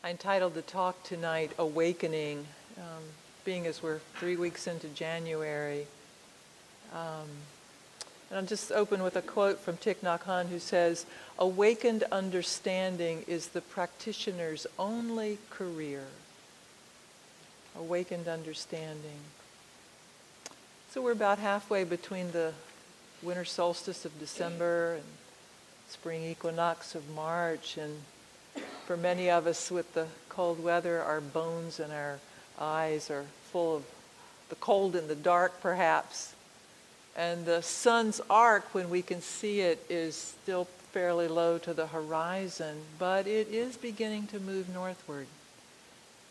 I entitled the talk tonight, Awakening, being as we're 3 weeks into January. And I'll just open with a quote from Thich Nhat Hanh, who says, "Awakened understanding is the practitioner's only career." Awakened understanding. So we're about halfway between the winter solstice of December and spring equinox of March, and for many of us with the cold weather, our bones and our eyes are full of the cold and the dark, perhaps. And the sun's arc, when we can see it, is still fairly low to the horizon, but it is beginning to move northward.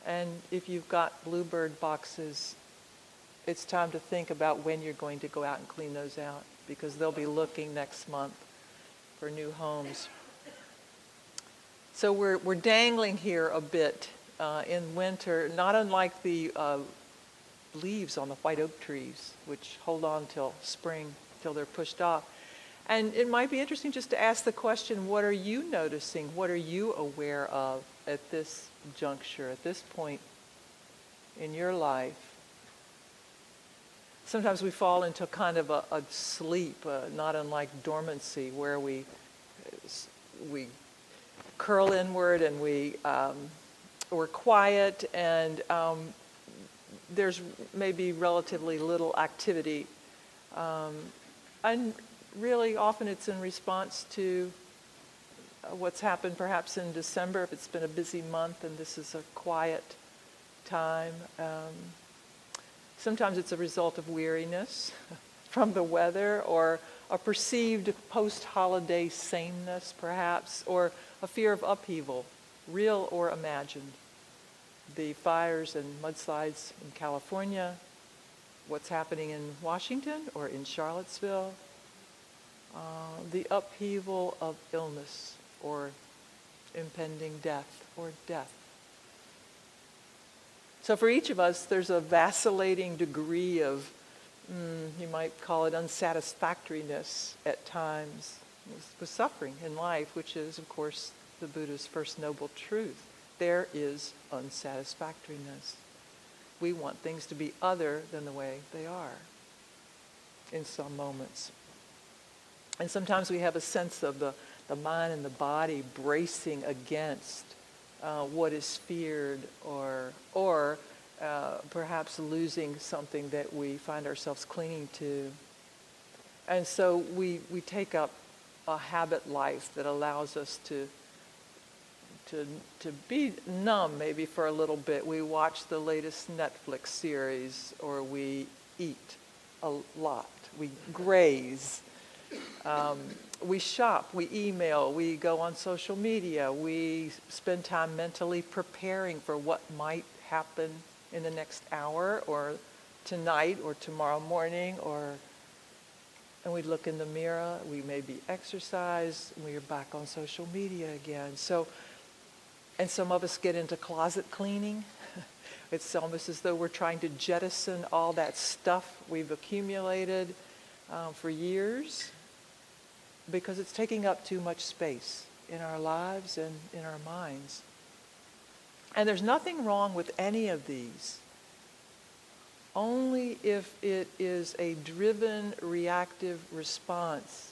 And if you've got bluebird boxes, it's time to think about when you're going to go out and clean those out, because they'll be looking next month for new homes. So we're dangling here a bit in winter, not unlike the leaves on the white oak trees, which hold on till spring, till they're pushed off. And it might be interesting just to ask the question, what are you noticing? What are you aware of at this juncture, at this point in your life? Sometimes we fall into kind of a sleep, not unlike dormancy, where we curl inward and we're quiet, and there's maybe relatively little activity. And really often it's in response to what's happened perhaps in December, if it's been a busy month and this is a quiet time. Sometimes it's a result of weariness from the weather, or a perceived post-holiday sameness perhaps, or a fear of upheaval, real or imagined. The fires and mudslides in California, what's happening in Washington or in Charlottesville, the upheaval of illness or impending death or death. So for each of us, there's a vacillating degree of, you might call it unsatisfactoriness at times, with suffering in life, which is, of course, the Buddha's first noble truth. There is unsatisfactoriness. We want things to be other than the way they are in some moments. And sometimes we have a sense of the mind and the body bracing against what is feared, or perhaps losing something that we find ourselves clinging to. And so we take up a habit life that allows us to be numb maybe for a little bit. We watch the latest Netflix series, or we eat a lot. We graze. We shop, we email, we go on social media, we spend time mentally preparing for what might happen in the next hour, or tonight, or tomorrow morning, and we look in the mirror, we maybe exercise, and we're back on social media again. And some of us get into closet cleaning. It's almost as though we're trying to jettison all that stuff we've accumulated for years, because it's taking up too much space in our lives and in our minds. And there's nothing wrong with any of these, only if it is a driven, reactive response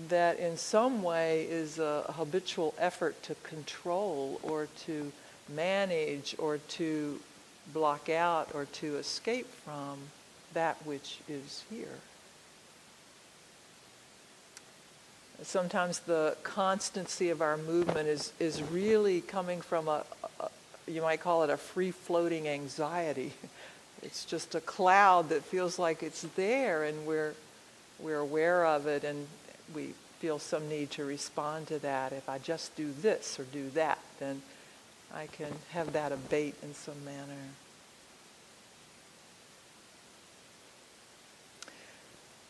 that in some way is a habitual effort to control, or to manage, or to block out, or to escape from that which is here. Sometimes the constancy of our movement is really coming from you might call it a free-floating anxiety. It's just a cloud that feels like it's there, and we're aware of it, and we feel some need to respond to that. If I just do this or do that, then I can have that abate in some manner.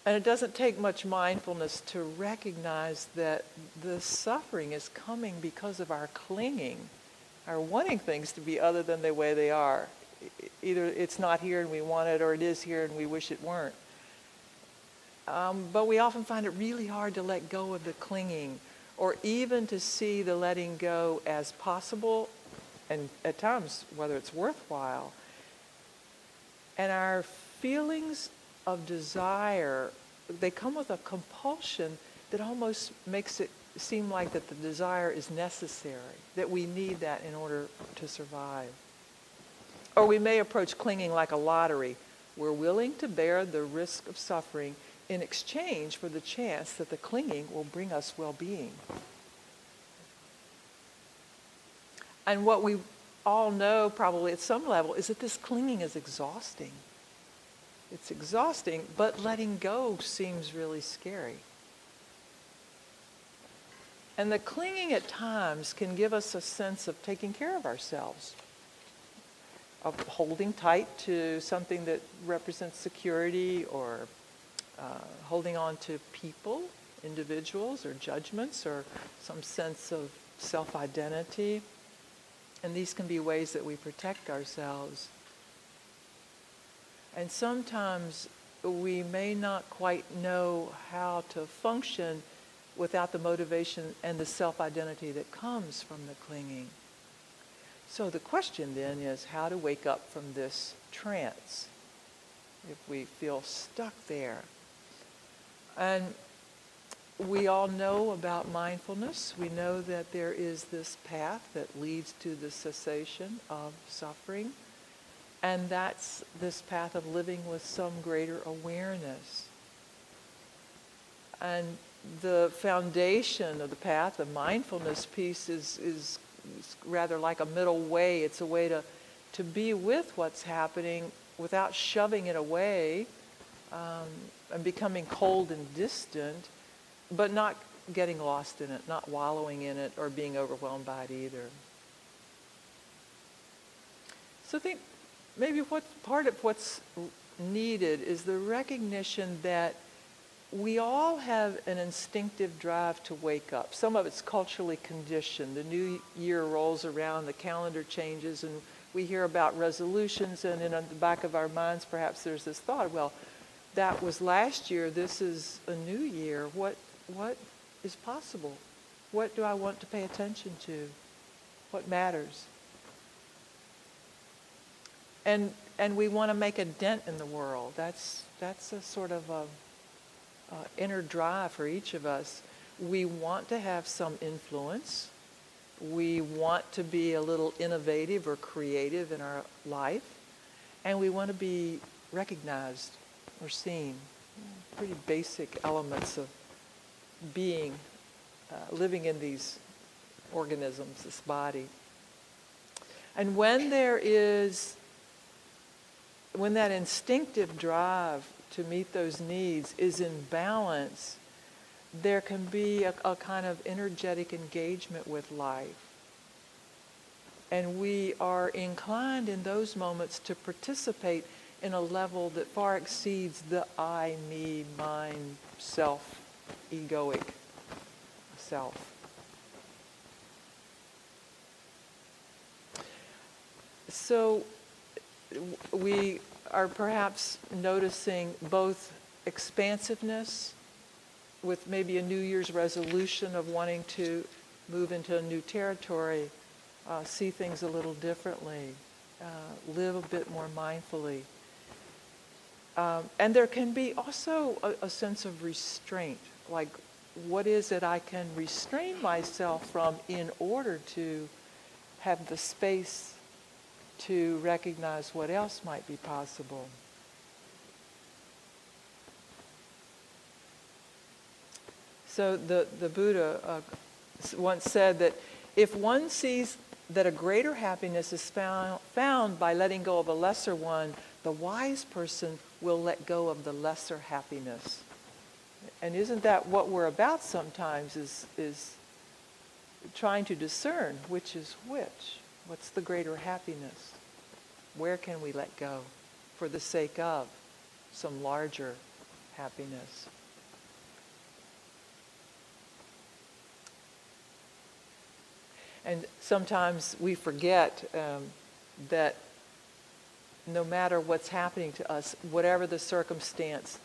And it doesn't take much mindfulness to recognize that the suffering is coming because of our clinging, our wanting things to be other than the way they are. Either it's not here and we want it, or it is here and we wish it weren't. But we often find it really hard to let go of the clinging, or even to see the letting go as possible and at times whether it's worthwhile. And our feelings of desire, they come with a compulsion that almost makes it seem like that the desire is necessary, that we need that in order to survive. Or we may approach clinging like a lottery. We're willing to bear the risk of suffering in exchange for the chance that the clinging will bring us well-being. And what we all know probably at some level is that this clinging is exhausting. It's exhausting, but letting go seems really scary. And the clinging at times can give us a sense of taking care of ourselves, of holding tight to something that represents security, or holding on to people, individuals, or judgments, or some sense of self-identity. And these can be ways that we protect ourselves. And sometimes we may not quite know how to function without the motivation and the self-identity that comes from the clinging. So the question then is how to wake up from this trance if we feel stuck there. And we all know about mindfulness. We know that there is this path that leads to the cessation of suffering. And that's this path of living with some greater awareness. And the foundation of the path, the mindfulness piece, is rather like a middle way. It's a way to be with what's happening without shoving it away and becoming cold and distant, but not getting lost in it, not wallowing in it or being overwhelmed by it either. So I think maybe part of what's needed is the recognition that we all have an instinctive drive to wake up. Some of it's culturally conditioned. The new year rolls around, the calendar changes, and we hear about resolutions, and in the back of our minds perhaps there's this thought, well, that was last year, this is a new year. What is possible? What do I want to pay attention to? What matters? And we want to make a dent in the world. That's a sort of a inner drive for each of us. We want to have some influence. We want to be a little innovative or creative in our life. And we want to be recognized or seen. Pretty basic elements of being, living in these organisms, this body. And when that instinctive drive to meet those needs is in balance, there can be a kind of energetic engagement with life. And we are inclined in those moments to participate in a level that far exceeds the I, me, mine, self, egoic self. So we are perhaps noticing both expansiveness with maybe a New Year's resolution of wanting to move into a new territory, see things a little differently, live a bit more mindfully. And there can be also a sense of restraint, like what is it I can restrain myself from in order to have the space to recognize what else might be possible. So the Buddha once said that if one sees that a greater happiness is found by letting go of a lesser one, the wise person will let go of the lesser happiness. And isn't that what we're about sometimes, is trying to discern which is which? What's the greater happiness? Where can we let go for the sake of some larger happiness? And sometimes we forget that no matter what's happening to us, whatever the circumstance,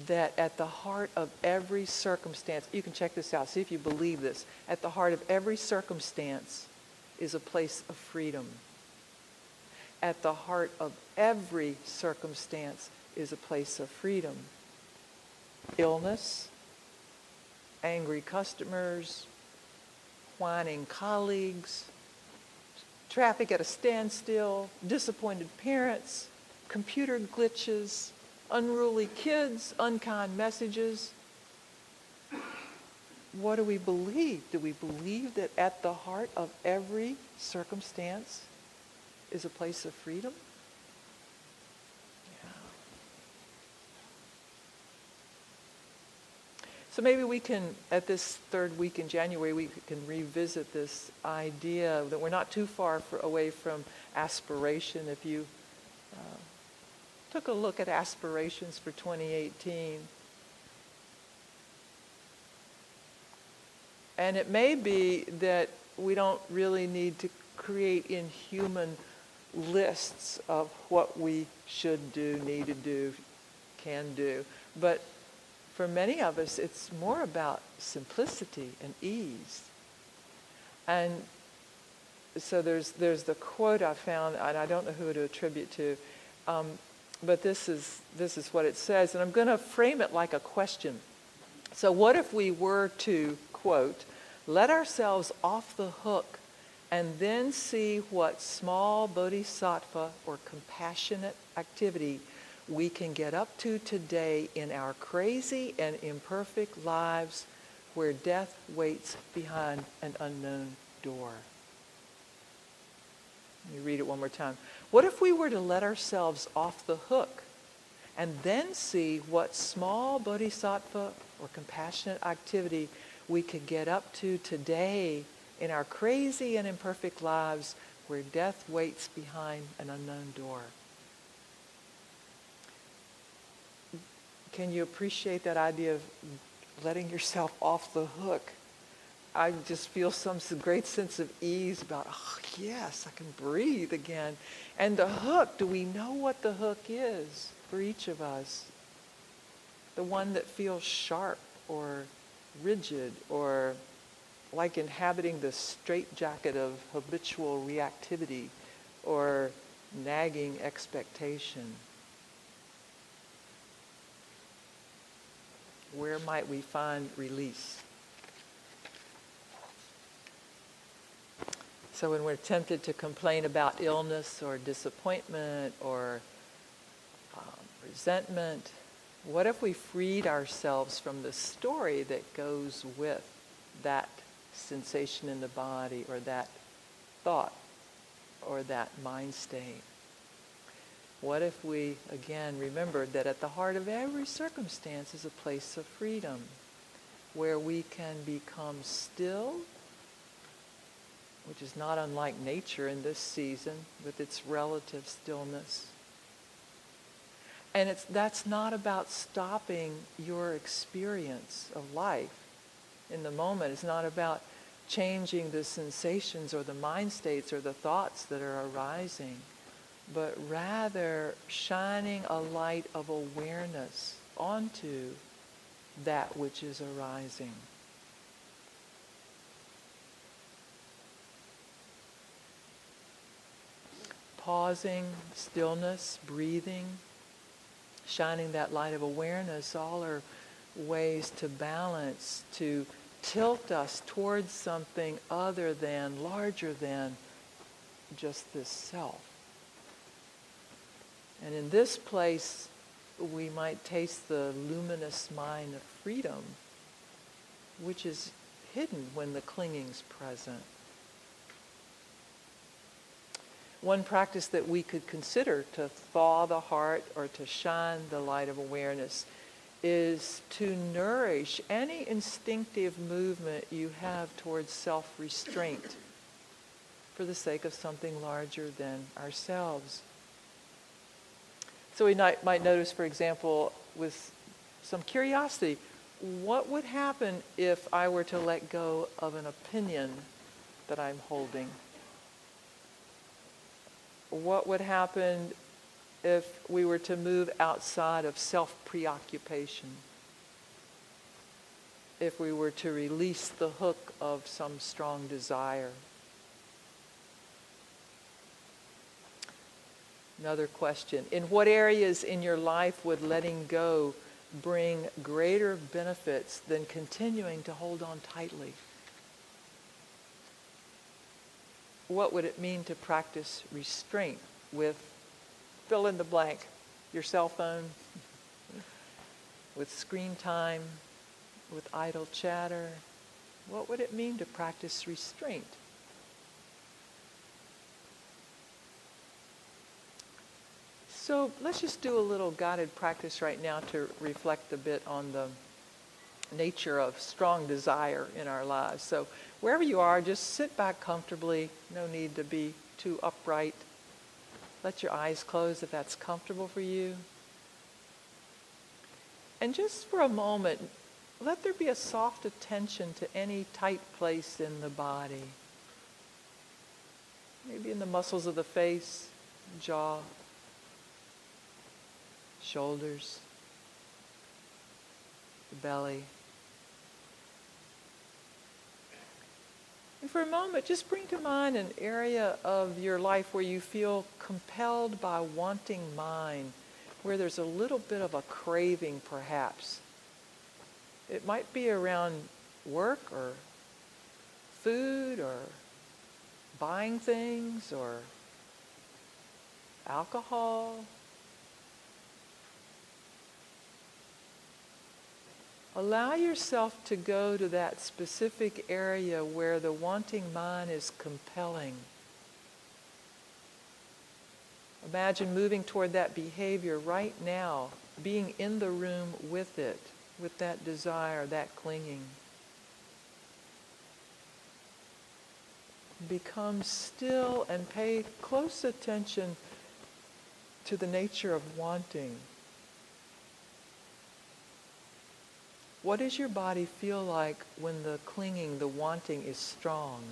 that at the heart of every circumstance, you can check this out, see if you believe this, at the heart of every circumstance is a place of freedom. At the heart of every circumstance is a place of freedom. Illness, angry customers, whining colleagues, traffic at a standstill, disappointed parents, computer glitches, unruly kids, unkind messages. What do we believe? Do we believe that at the heart of every circumstance is a place of freedom? Yeah. So maybe we can, at this third week in January, we can revisit this idea that we're not too far away from aspiration. If you took a look at aspirations for 2018, and it may be that we don't really need to create inhuman lists of what we should do, need to do, can do. But for many of us, it's more about simplicity and ease. And so there's the quote I found, and I don't know who to attribute to, but this is what it says, and I'm going to frame it like a question. So what if we were to, quote, let ourselves off the hook and then see what small bodhisattva or compassionate activity we can get up to today in our crazy and imperfect lives where death waits behind an unknown door. Let me read it one more time. What if we were to let ourselves off the hook and then see what small bodhisattva or compassionate activity we could get up to today in our crazy and imperfect lives where death waits behind an unknown door? Can you appreciate that idea of letting yourself off the hook? I just feel some great sense of ease about, oh, yes, I can breathe again. And the hook, do we know what the hook is for each of us? The one that feels sharp or rigid or like inhabiting the straitjacket of habitual reactivity or nagging expectation. Where might we find release? So when we're tempted to complain about illness or disappointment or resentment, what if we freed ourselves from the story that goes with that sensation in the body or that thought or that mind state? What if we, again, remembered that at the heart of every circumstance is a place of freedom where we can become still, which is not unlike nature in this season with its relative stillness. And that's not about stopping your experience of life in the moment. It's not about changing the sensations or the mind states or the thoughts that are arising, but rather shining a light of awareness onto that which is arising. Pausing, stillness, breathing, shining that light of awareness, all are ways to balance, to tilt us towards something other than, larger than just this self. And in this place, we might taste the luminous mind of freedom, which is hidden when the clinging's present. One practice that we could consider to thaw the heart or to shine the light of awareness is to nourish any instinctive movement you have towards self-restraint for the sake of something larger than ourselves. So we might notice, for example, with some curiosity, what would happen if I were to let go of an opinion that I'm holding? What would happen if we were to move outside of self-preoccupation? If we were to release the hook of some strong desire? Another question. In what areas in your life would letting go bring greater benefits than continuing to hold on tightly? What would it mean to practice restraint with, fill in the blank, your cell phone, with screen time, with idle chatter? What would it mean to practice restraint? So let's just do a little guided practice right now to reflect a bit on the nature of strong desire in our lives. So wherever you are, just sit back comfortably. No need to be too upright. Let your eyes close if that's comfortable for you. And just for a moment, let there be a soft attention to any tight place in the body. Maybe in the muscles of the face, jaw, shoulders, the belly. And for a moment, just bring to mind an area of your life where you feel compelled by wanting mind, where there's a little bit of a craving perhaps. It might be around work or food or buying things or alcohol. Allow yourself to go to that specific area where the wanting mind is compelling. Imagine moving toward that behavior right now, being in the room with it, with that desire, that clinging. Become still and pay close attention to the nature of wanting. What does your body feel like when the clinging, the wanting is strong?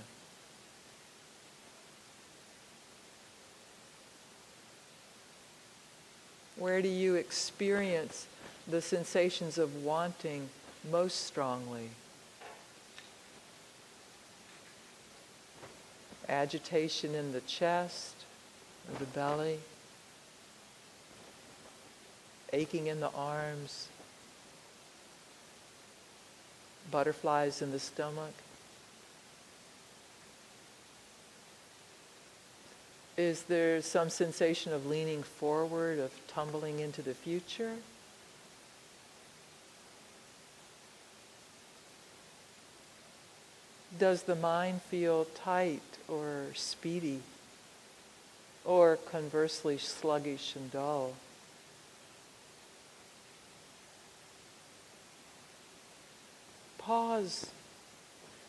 Where do you experience the sensations of wanting most strongly? Agitation in the chest or the belly, aching in the arms, butterflies in the stomach. Is there some sensation of leaning forward, of tumbling into the future? Does the mind feel tight or speedy, or conversely sluggish and dull? Pause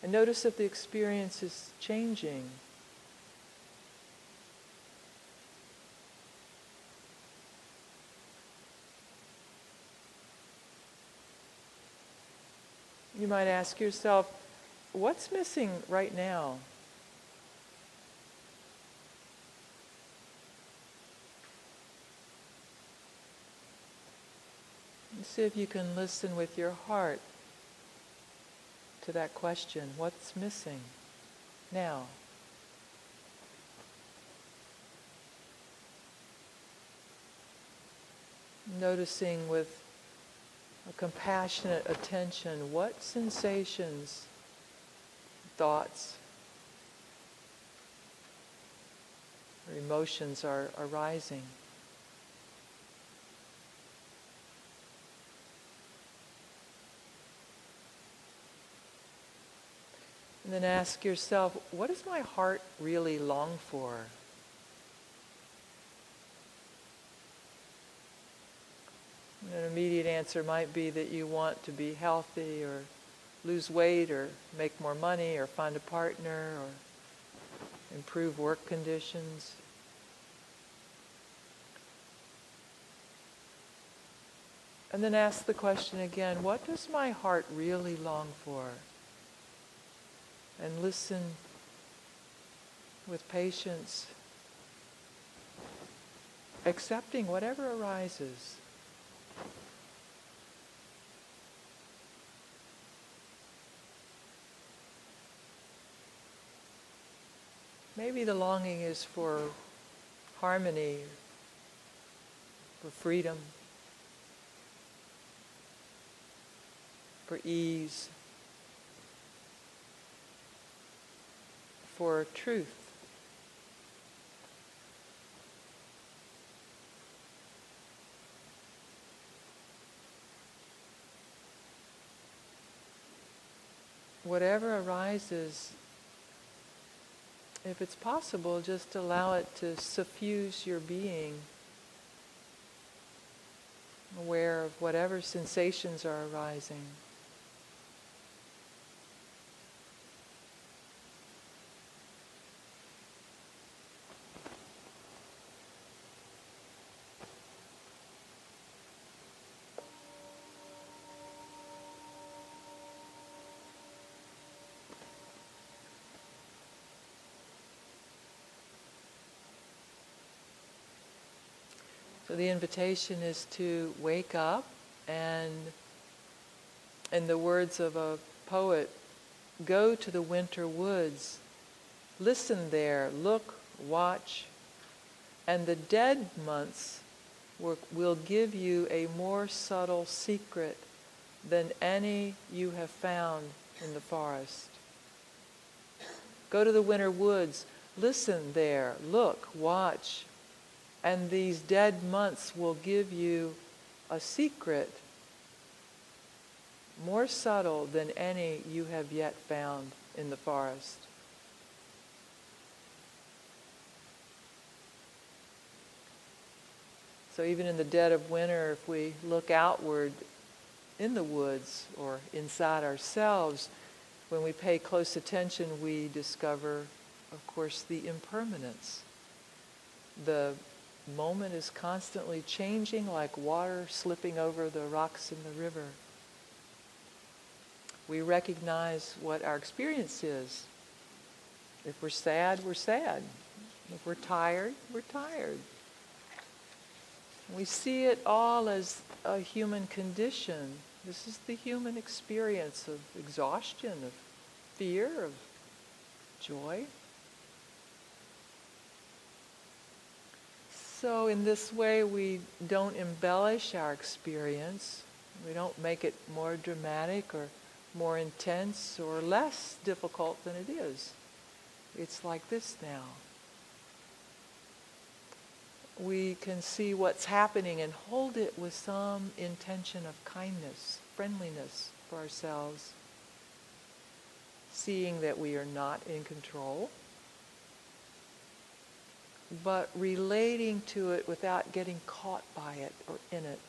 and notice if the experience is changing. You might ask yourself, what's missing right now? And see if you can listen with your heart to that question, what's missing now? Noticing with a compassionate attention what sensations, thoughts, or emotions are arising. And then ask yourself, what does my heart really long for? And an immediate answer might be that you want to be healthy or lose weight or make more money or find a partner or improve work conditions. And then ask the question again, what does my heart really long for? And listen with patience, accepting whatever arises. Maybe the longing is for harmony, for freedom, for ease, for truth. Whatever arises, if it's possible, just allow it to suffuse your being, aware of whatever sensations are arising. So the invitation is to wake up and, in the words of a poet, go to the winter woods, listen there, look, watch, and the dead months will give you a more subtle secret than any you have found in the forest. Go to the winter woods, listen there, look, watch, and these dead months will give you a secret more subtle than any you have yet found in the forest. So even in the dead of winter, if we look outward in the woods or inside ourselves, when we pay close attention, we discover, of course, the impermanence. The moment is constantly changing, like water slipping over the rocks in the river. We recognize what our experience is. If we're sad, we're sad. If we're tired, we're tired. We see it all as a human condition. This is the human experience of exhaustion, of fear, of joy. So in this way, we don't embellish our experience. We don't make it more dramatic or more intense or less difficult than it is. It's like this now. We can see what's happening and hold it with some intention of kindness, friendliness for ourselves, seeing that we are not in control, but relating to it without getting caught by it or in it.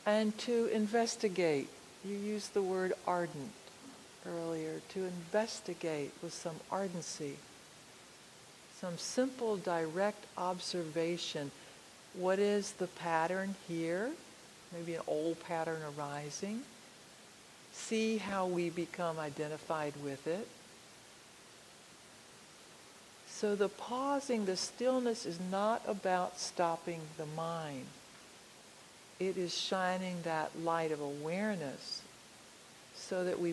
And to investigate, you used the word ardent earlier, to investigate with some ardency, some simple, direct observation. What is the pattern here? Maybe an old pattern arising. See how we become identified with it. So the pausing, the stillness is not about stopping the mind. It is shining that light of awareness so that we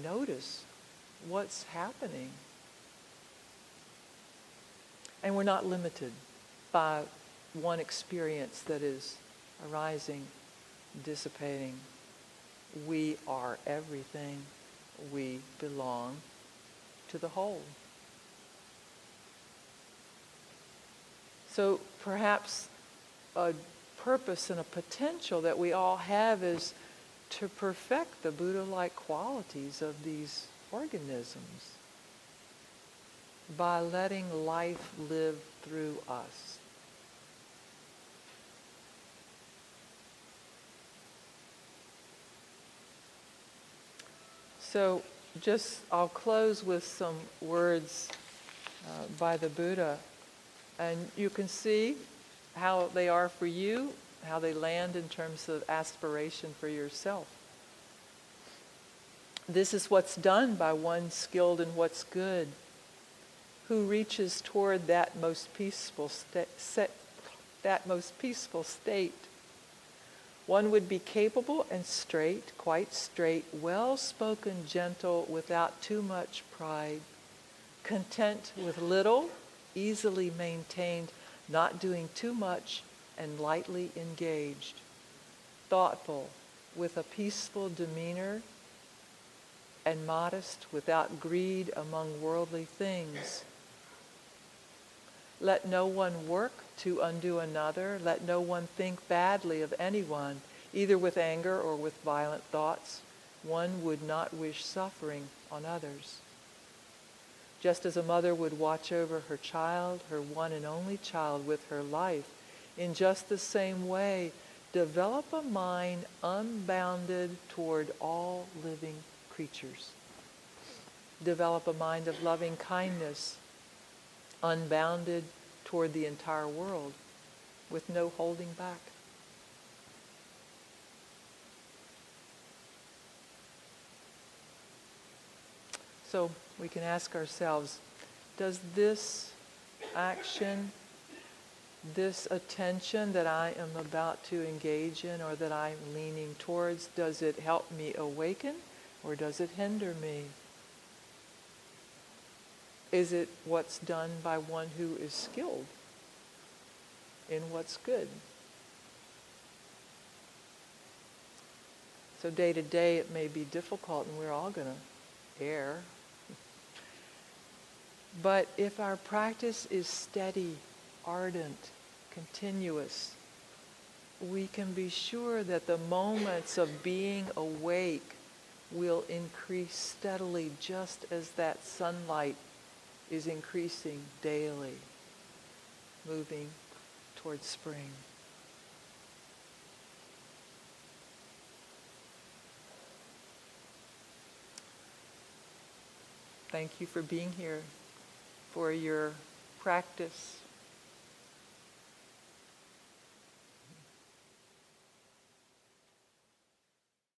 notice what's happening. And we're not limited by one experience that is arising, dissipating. We are everything. We belong to the whole. So perhaps a purpose and a potential that we all have is to perfect the Buddha-like qualities of these organisms by letting life live through us. So I'll close with some words by the Buddha, and you can see how they are for you, how they land in terms of aspiration for yourself. This is what's done by one skilled in what's good, who reaches toward that most peaceful state. One would be capable and straight, quite straight, well-spoken, gentle, without too much pride, content with little, easily maintained, not doing too much, and lightly engaged. Thoughtful, with a peaceful demeanor, and modest, without greed among worldly things. Let no one work to undo another. Let no one think badly of anyone, either with anger or with violent thoughts. One would not wish suffering on others. Just as a mother would watch over her child, her one and only child, with her life, in just the same way, develop a mind unbounded toward all living creatures. Develop a mind of loving kindness, unbounded toward the entire world, with no holding back. So we can ask ourselves, does this action, this attention that I am about to engage in or that I'm leaning towards, does it help me awaken or does it hinder me? Is it what's done by one who is skilled in what's good? So day to day it may be difficult, and we're all going to err. But if our practice is steady, ardent, continuous, we can be sure that the moments of being awake will increase steadily, just as that sunlight is increasing daily, moving towards spring. Thank you for being here, for your practice,